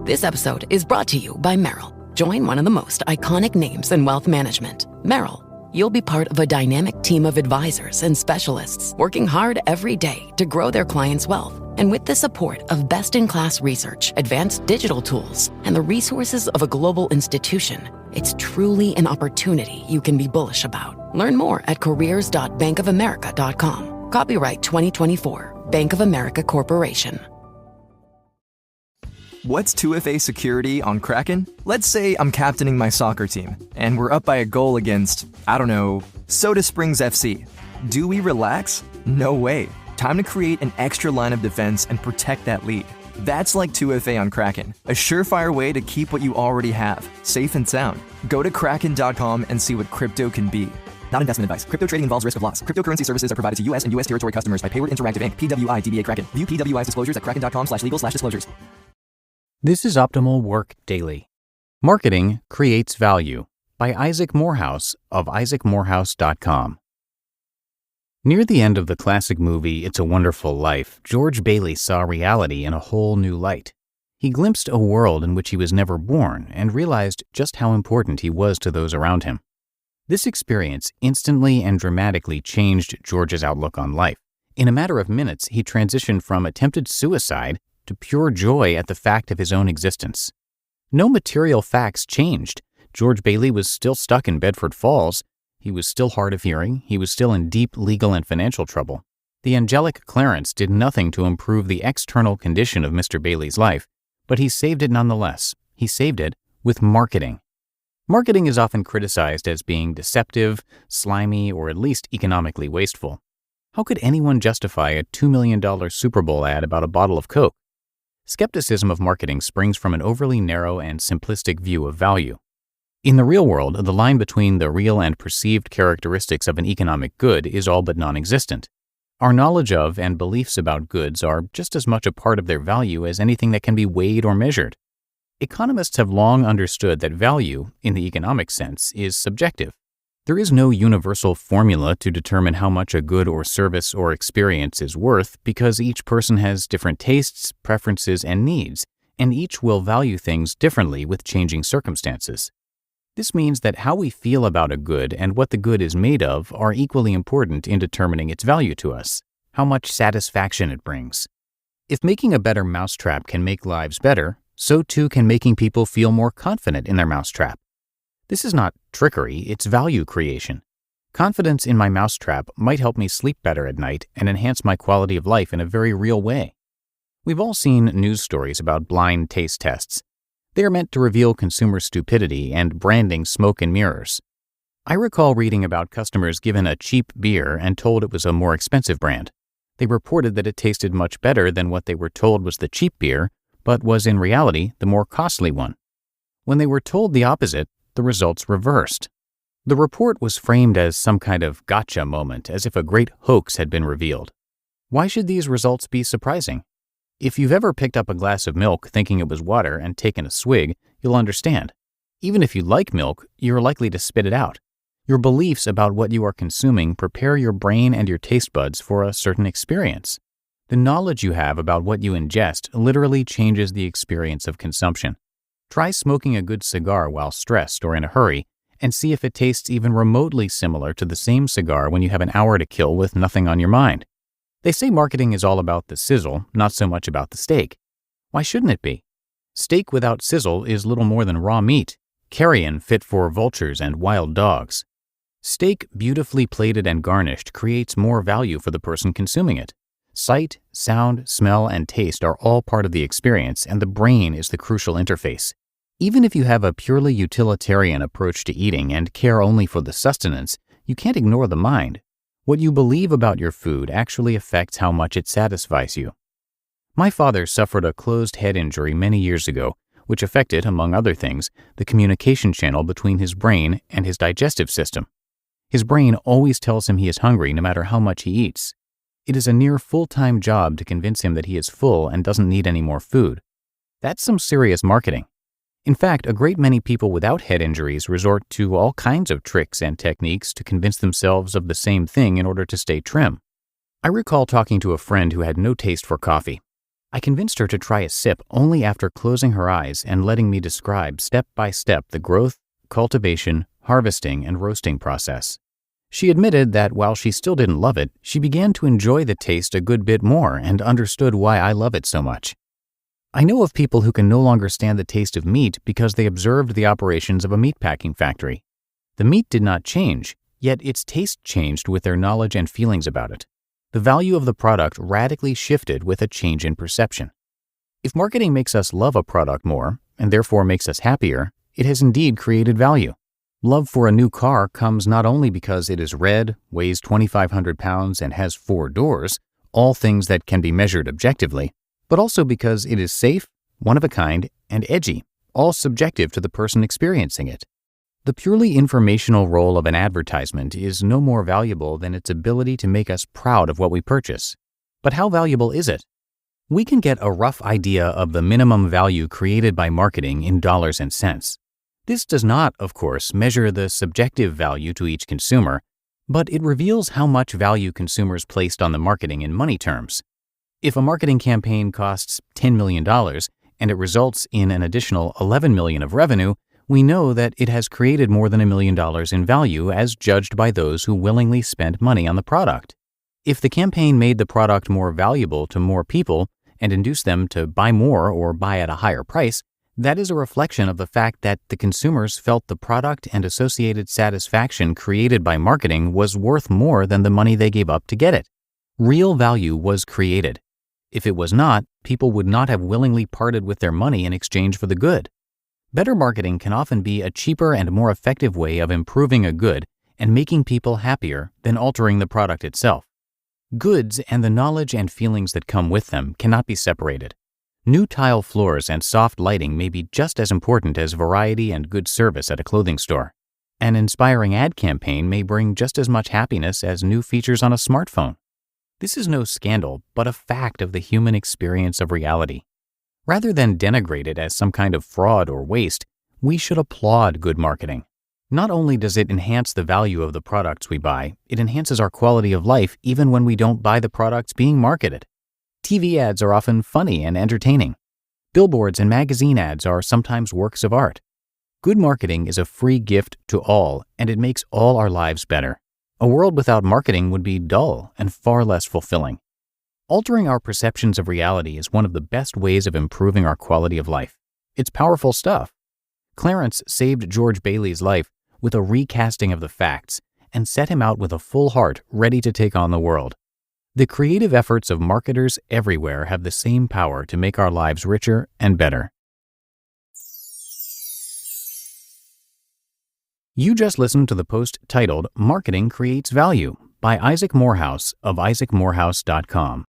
This episode is brought to you by Merrill. Join one of the most iconic names in wealth management, Merrill. You'll be part of a dynamic team of advisors and specialists working hard every day to grow their clients' wealth. And with the support of best-in-class research, advanced digital tools, and the resources of a global institution, it's truly an opportunity you can be bullish about. Learn more at careers.bankofamerica.com. Copyright 2024, Bank of America Corporation. What's 2FA security on Kraken? Let's say I'm captaining my soccer team, and we're up by a goal against, Soda Springs FC. Do we relax? No way. Time to create an extra line of defense and protect that lead. That's like 2FA on Kraken, a surefire way to keep what you already have, safe and sound. Go to kraken.com and see what crypto can be. Not investment advice. Crypto trading involves risk of loss. Cryptocurrency services are provided to U.S. and U.S. territory customers by Payward Interactive Inc., PWI DBA Kraken. View PWI's disclosures at kraken.com/legal/disclosures. This is Optimal Work Daily. Marketing Creates Value by Isaac Morehouse of isaacmorehouse.com. Near the end of the classic movie It's a Wonderful Life, George Bailey saw reality in a whole new light. He glimpsed a world in which he was never born and realized just how important he was to those around him. This experience instantly and dramatically changed George's outlook on life. In a matter of minutes, he transitioned from attempted suicide to pure joy at the fact of his own existence. No material facts changed. George Bailey was still stuck in Bedford Falls. He was still hard of hearing. He was still in deep legal and financial trouble. The angelic Clarence did nothing to improve the external condition of Mr. Bailey's life, but he saved it nonetheless. He saved it with marketing. Marketing is often criticized as being deceptive, slimy, or at least economically wasteful. How could anyone justify a $2 million Super Bowl ad about a bottle of Coke? Skepticism of marketing springs from an overly narrow and simplistic view of value. In the real world, the line between the real and perceived characteristics of an economic good is all but non-existent. Our knowledge of and beliefs about goods are just as much a part of their value as anything that can be weighed or measured. Economists have long understood that value, in the economic sense, is subjective. There is no universal formula to determine how much a good or service or experience is worth because each person has different tastes, preferences, and needs, and each will value things differently with changing circumstances. This means that how we feel about a good and what the good is made of are equally important in determining its value to us, how much satisfaction it brings. If making a better mousetrap can make lives better, so too can making people feel more confident in their mousetrap. This is not trickery, it's value creation. Confidence in my mousetrap might help me sleep better at night and enhance my quality of life in a very real way. We've all seen news stories about blind taste tests. They are meant to reveal consumer stupidity and branding smoke and mirrors. I recall reading about customers given a cheap beer and told it was a more expensive brand. They reported that it tasted much better than what they were told was the cheap beer, but was in reality the more costly one. When they were told the opposite, the results reversed. The report was framed as some kind of gotcha moment, as if a great hoax had been revealed. Why should these results be surprising? If you've ever picked up a glass of milk thinking it was water and taken a swig, you'll understand. Even if you like milk, you're likely to spit it out. Your beliefs about what you are consuming prepare your brain and your taste buds for a certain experience. The knowledge you have about what you ingest literally changes the experience of consumption. Try smoking a good cigar while stressed or in a hurry, and see if it tastes even remotely similar to the same cigar when you have an hour to kill with nothing on your mind. They say marketing is all about the sizzle, not so much about the steak. Why shouldn't it be? Steak without sizzle is little more than raw meat, carrion fit for vultures and wild dogs. Steak beautifully plated and garnished creates more value for the person consuming it. Sight, sound, smell, and taste are all part of the experience, and the brain is the crucial interface. Even if you have a purely utilitarian approach to eating and care only for the sustenance, you can't ignore the mind. What you believe about your food actually affects how much it satisfies you. My father suffered a closed head injury many years ago, which affected, among other things, the communication channel between his brain and his digestive system. His brain always tells him he is hungry no matter how much he eats. It is a near full-time job to convince him that he is full and doesn't need any more food. That's some serious marketing. In fact, a great many people without head injuries resort to all kinds of tricks and techniques to convince themselves of the same thing in order to stay trim. I recall talking to a friend who had no taste for coffee. I convinced her to try a sip only after closing her eyes and letting me describe step by step the growth, cultivation, harvesting, and roasting process. She admitted that while she still didn't love it, she began to enjoy the taste a good bit more and understood why I love it so much. I know of people who can no longer stand the taste of meat because they observed the operations of a meatpacking factory. The meat did not change, yet its taste changed with their knowledge and feelings about it. The value of the product radically shifted with a change in perception. If marketing makes us love a product more, and therefore makes us happier, it has indeed created value. Love for a new car comes not only because it is red, weighs 2,500 pounds, and has 4 doors, all things that can be measured objectively, but also because it is safe, one of a kind, and edgy, all subjective to the person experiencing it. The purely informational role of an advertisement is no more valuable than its ability to make us proud of what we purchase. But how valuable is it? We can get a rough idea of the minimum value created by marketing in dollars and cents. This does not, of course, measure the subjective value to each consumer, but it reveals how much value consumers placed on the marketing in money terms. If a marketing campaign costs $10 million and it results in an additional $11 million of revenue, we know that it has created more than $1 million in value as judged by those who willingly spent money on the product. If the campaign made the product more valuable to more people and induced them to buy more or buy at a higher price, that is a reflection of the fact that the consumers felt the product and associated satisfaction created by marketing was worth more than the money they gave up to get it. Real value was created. If it was not, people would not have willingly parted with their money in exchange for the good. Better marketing can often be a cheaper and more effective way of improving a good and making people happier than altering the product itself. Goods and the knowledge and feelings that come with them cannot be separated. New tile floors and soft lighting may be just as important as variety and good service at a clothing store. An inspiring ad campaign may bring just as much happiness as new features on a smartphone. This is no scandal, but a fact of the human experience of reality. Rather than denigrate it as some kind of fraud or waste, we should applaud good marketing. Not only does it enhance the value of the products we buy, it enhances our quality of life even when we don't buy the products being marketed. TV ads are often funny and entertaining. Billboards and magazine ads are sometimes works of art. Good marketing is a free gift to all, and it makes all our lives better. A world without marketing would be dull and far less fulfilling. Altering our perceptions of reality is one of the best ways of improving our quality of life. It's powerful stuff. Clarence saved George Bailey's life with a recasting of the facts and set him out with a full heart ready to take on the world. The creative efforts of marketers everywhere have the same power to make our lives richer and better. You just listened to the post titled Marketing Creates Value by Isaac Morehouse of isaacmorehouse.com.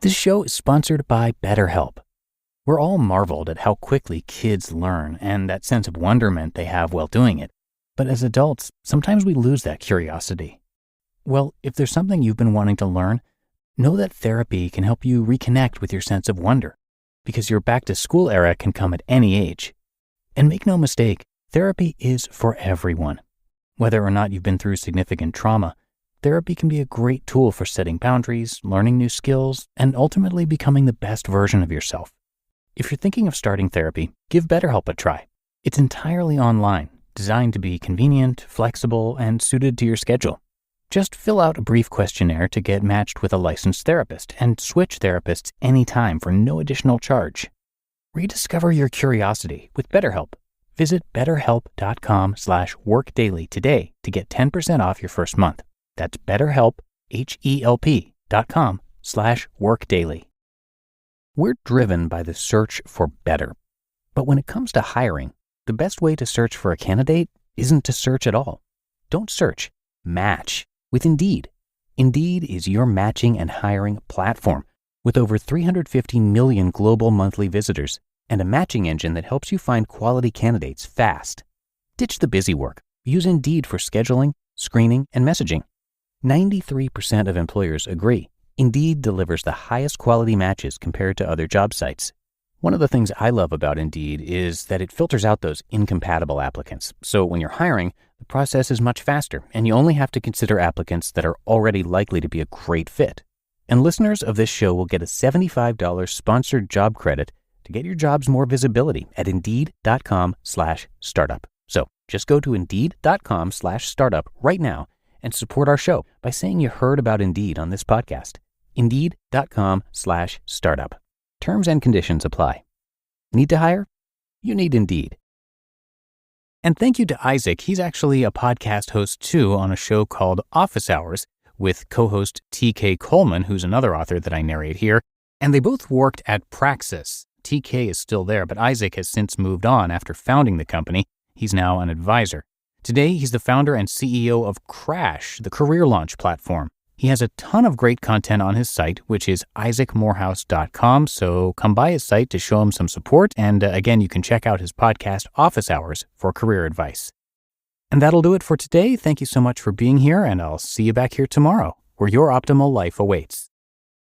This show is sponsored by BetterHelp. We're all marveled at how quickly kids learn and that sense of wonderment they have while doing it. But as adults, sometimes we lose that curiosity. Well, if there's something you've been wanting to learn, know that therapy can help you reconnect with your sense of wonder, because your back-to-school era can come at any age. And make no mistake, therapy is for everyone. Whether or not you've been through significant trauma, therapy can be a great tool for setting boundaries, learning new skills, and ultimately becoming the best version of yourself. If you're thinking of starting therapy, give BetterHelp a try. It's entirely online, designed to be convenient, flexible, and suited to your schedule. Just fill out a brief questionnaire to get matched with a licensed therapist and switch therapists anytime for no additional charge. Rediscover your curiosity with BetterHelp. Visit betterhelp.com/workdaily today to get 10% off your first month. That's BetterHelp, HELP.com/workdaily. We're driven by the search for better. But when it comes to hiring, the best way to search for a candidate isn't to search at all. Don't search. Match with Indeed. Indeed is your matching and hiring platform with over 350 million global monthly visitors and a matching engine that helps you find quality candidates fast. Ditch the busy work. Use Indeed for scheduling, screening, and messaging. 93% of employers agree Indeed delivers the highest quality matches compared to other job sites. One of the things I love about Indeed is that it filters out those incompatible applicants. So when you're hiring, the process is much faster, and you only have to consider applicants that are already likely to be a great fit. And listeners of this show will get a $75 sponsored job credit to get your jobs more visibility at Indeed.com/startup. So just go to Indeed.com/startup right now and support our show by saying you heard about Indeed on this podcast. Indeed.com/startup. Terms and conditions apply. Need to hire? You need Indeed. And thank you to Isaac. He's actually a podcast host too on a show called Office Hours with co-host TK Coleman, who's another author that I narrate here. And they both worked at Praxis. TK is still there, but Isaac has since moved on after founding the company. He's now an advisor. Today, he's the founder and CEO of Crash, the career launch platform. He has a ton of great content on his site, which is isaacmorehouse.com, so come by his site to show him some support, and again, you can check out his podcast, Office Hours, for career advice. And that'll do it for today. Thank you so much for being here, and I'll see you back here tomorrow, where your optimal life awaits.